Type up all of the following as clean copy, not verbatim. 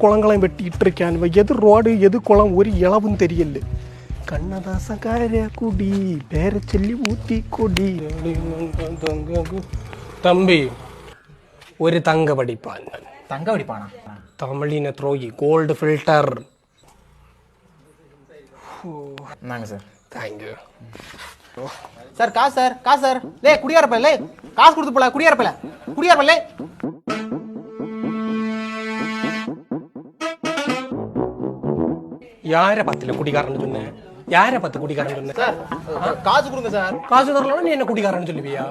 குளங்களையும் வெட்டிட்டு இருக்கான். எது ரோடு எது குளம் ஒரு இளவும் தெரியல. கண்ணதாசக்கார குடி பேர சொல்லி ஊத்தி கொடி. தம்பி ஒரு தங்க படிப்பான். தங்க படிப்பானா? தமிழின துரோகி கோல்டு ஃபில்டர். நாங்க சார். Thank you sir. காசு சார், காசு சார். லே குடியாரப்பல, லே காசு கொடுத்து போல. குடியாரப்பல, குடியாரப்பல. யார பத்துல குடிகாரன்னு சொன்ன? யார பத்து குடிகாரன் சொன்ன? சார் காசு கொடுங்க சார். காசு தரலாம் நீ என்ன குடிகாரன்னு சொல்லுவியா?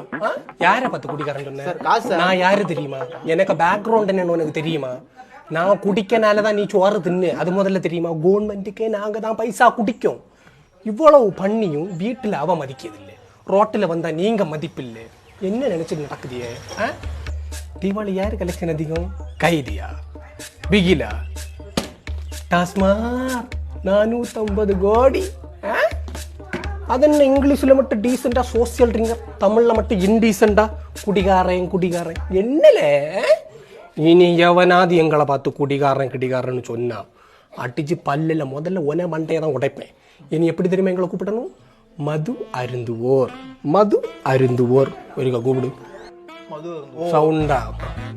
யார பத்து குடிகாரன் சொன்ன? சார் காசு சார். நான் யாரு தெரியுமா? எனக்கு பேக்ரவுண்ட் என்னன்னு உனக்கு தெரியுமா? நான் குடிக்கனாலதான் நீ சோறு தின்னு, அது முதல்ல தெரியுமா? கவர்மெண்ட்டுக்கே நாங்க தான் பைசா குடிக்கும். இவ்வளவு பண்ணியும் வீட்டுல அவ மதிக்கதில்லை, ரோட்டில் வந்தா நீங்க மதிப்பில்லை. என்ன நினைச்சிட்டு நடக்குதியே? தீபாவளி யாரு கலெக்ஷன் அதிகம்? கைதியா, பிகிலா, டாஸ்மாக் 450 கோடி. அதென்ன இங்கிலீஷ்ல மட்டும் டீசெண்டா சோசியல் ட்ரிங்கர், தமிழ்ல மட்டும் இன்டீசெண்டா குடிகாரன் குடிகாரன். என்னல இனி எவனாது எங்களை பார்த்து குடிகாரன் கிடிகாரன்னு சொன்னா அடிச்சு பல்லில் முதல்ல ஒன மண்டையை தான் உடைப்பேன். இனி எப்படி தெரியுமா எங்களை கூப்பிடணும்? மது அருந்துவோர். மது அருந்துவோர். ஒரு கூப்பிடு. மது சவுண்டா.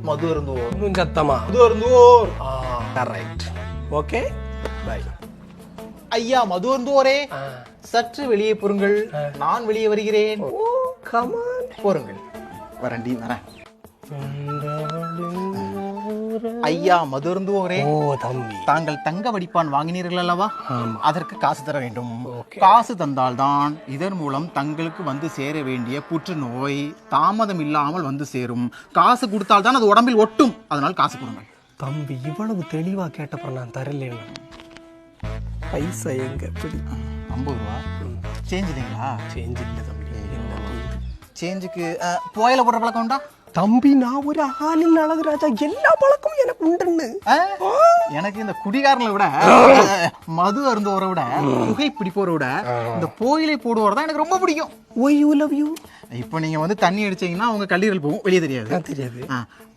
மது அருந்துவோர். இன்னும் சத்தமா. மது அருந்துவோர். ரைட். Okay bye. ஐயா மது அருந்துவோரே, சற்று வெளியே பொருங்கள். நான் வெளியே வருகிறேன். போருங்கள். வரண்டி வரேன். ஐயா மது அருந்துவோரே, தம்பி தாங்கள் தங்க வடிப்பான் வாங்கினீர்கள் அல்லவா? அதற்கு காசு தர வேண்டும். காசு தந்தால்தான் இதன் மூலம் தங்களுக்கு வந்து சேர வேண்டிய புற்றுநோய் தாமதம் இல்லாமல் வந்து சேரும். காசு கொடுத்தால்தான் அது உடம்பில் ஒட்டும். அதனால் காசு கொடுங்கள். தம்பி இவ்வளவு தெளிவா கேட்டப்ப நான் தரலேன்னு. பைசா எங்க? எப்படி? 50 ரூபா சேஞ்ச் இல்லைங்களா? சேஞ்ச் இல்லை தம்பி. சேஞ்சுக்கு போயில போடுற பழக்கம் உண்டா? தம்பி நான் ஒரு ஆளின் அழகு ராஜா, எல்லா பழக்கமும் எனக்கு உண்டுன்னு. எனக்கு இந்த குடிகாரனை விட, மது அருந்துவோரை விட, புகை பிடிப்போரை விட இந்த போயிலை போடுவோர் தான் எனக்கு ரொம்ப பிடிக்கும். Why you love you. இப்போ நீங்க வந்து தண்ணி அடிச்சீங்கன்னா உங்க கல்லீரல் போகும், வெளியே தெரியாது. தெரியாது.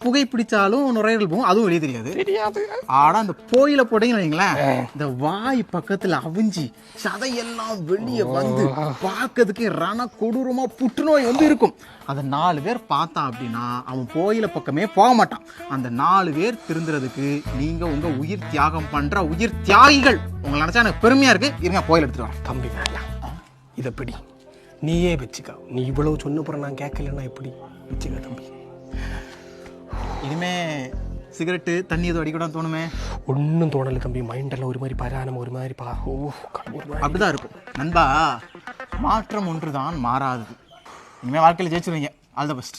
புகை பிடிச்சாலும் நுரையீரல் போகும், அதுவும் வெளியே தெரியாது. தெரியாது. ஆனா இந்த போயில போட்டீங்கன்னு வைங்களேன், இந்த வாய் பக்கத்துல அவிஞ்சி சதையெல்லாம் வெளியே வந்து பார்க்கறதுக்கு ரண கொடூரமா புற்றுநோய் வந்து இருக்கும். அதை 4 பேர் பார்த்தான் அப்படின்னா அவன் போயில பக்கமே போக மாட்டான். அந்த 4 பேர் திருந்துறதுக்கு நீங்க உங்க உயிர் தியாகம் பண்ற உயிர் தியாகிகள். உங்களை நினைச்சா எனக்கு பெருமையா இருக்கு. இருங்க போயில எடுத்துட்டு வரேன். தம்பி வேண்டாம், இதை பிடி, நீயே வச்சுக்க. நீ இவ்வளவு சொன்னப்புறம் நான் கேட்கலன்னா எப்படி? வச்சுக்க தம்பி. இனிமே சிகரெட்டு தண்ணி எதுவும் அடிக்கூடாது தோணுமே? ஒன்றும் தோணலை தம்பி. மைண்டெல்லாம் ஒரு மாதிரி பரானம், ஒரு மாதிரி அப்படிதான் இருக்கும் நண்பா. மாற்றம் ஒன்றுதான் மாறாதது. இனிமே வாழ்க்கையில் ஜெயிச்சிருவீங்க. All the best.